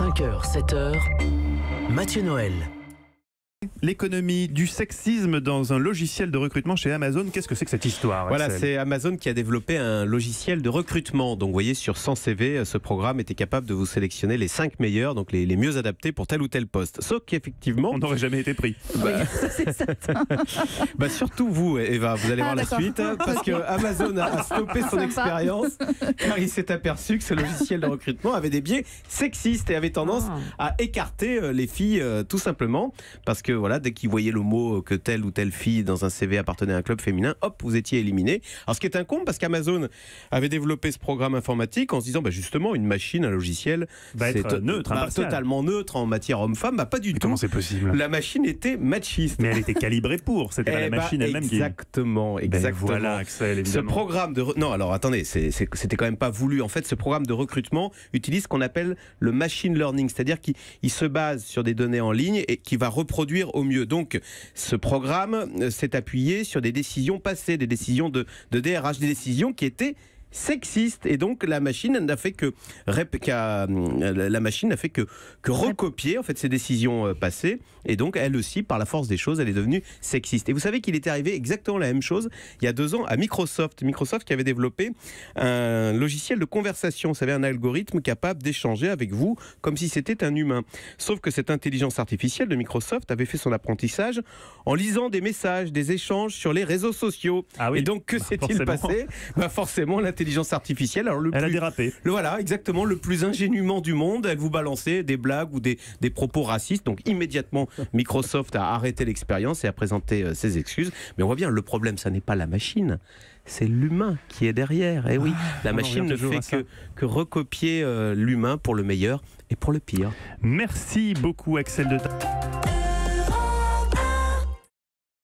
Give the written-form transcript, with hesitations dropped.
5h, 7h, Mathieu Noël. L'économie du sexisme dans un logiciel de recrutement chez Amazon, qu'est-ce que c'est que cette histoire, Voilà, Axel ? c'est Amazon qui a développé un logiciel de recrutement. Donc vous voyez, sur 100 CV, ce programme était capable de vous sélectionner les 5 meilleurs, donc les mieux adaptés pour tel ou tel poste. Sauf qu'effectivement... On n'aurait jamais été pris. Surtout vous, Eva, vous allez voir la d'accord. suite, parce que Amazon a stoppé son expérience, car il s'est aperçu que ce logiciel de recrutement avait des biais sexistes et avait tendance à écarter les filles, tout simplement, parce que voilà, dès qu'il voyait le mot que telle ou telle fille dans un CV appartenait à un club féminin, hop, vous étiez éliminé. Alors ce qui est incombe, parce qu'Amazon avait développé ce programme informatique en se disant, justement, une machine, un logiciel, Va être neutre, impartial. totalement neutre en matière homme-femme, pas du Mais tout. comment c'est possible ? La machine était machiste. Mais elle était calibrée pour, c'était pas la machine elle-même qui... Exactement. Voilà, Axel, évidemment. Ce programme de... Non, alors attendez, c'était quand même pas voulu. En fait, ce programme de recrutement utilise ce qu'on appelle le machine learning, c'est-à-dire qu'il se base sur des données en ligne et qui va reproduire au mieux. Donc, ce programme s'est appuyé sur des décisions passées, des décisions de DRH, des décisions qui étaient sexiste, et donc la machine n'a fait que recopier en fait ces décisions passées, et donc elle aussi, par la force des choses, elle est devenue sexiste. Et vous savez qu'il était arrivé exactement la même chose il y a 2 ans à Microsoft qui avait développé un logiciel de conversation, vous savez, un algorithme capable d'échanger avec vous comme si c'était un humain. Sauf que cette intelligence artificielle de Microsoft avait fait son apprentissage en lisant des messages, des échanges sur les réseaux sociaux. Ah oui, et donc que s'est-il passé ? Forcément, l'intelligence artificielle, alors Elle a dérapé. Voilà, exactement, le plus ingénument du monde, elle vous balançait des blagues ou des propos racistes. Donc immédiatement, Microsoft a arrêté l'expérience et a présenté ses excuses. Mais on voit bien, le problème, ça n'est pas la machine, c'est l'humain qui est derrière. Et oui, la machine ne fait que recopier l'humain pour le meilleur et pour le pire. Merci beaucoup, Axel de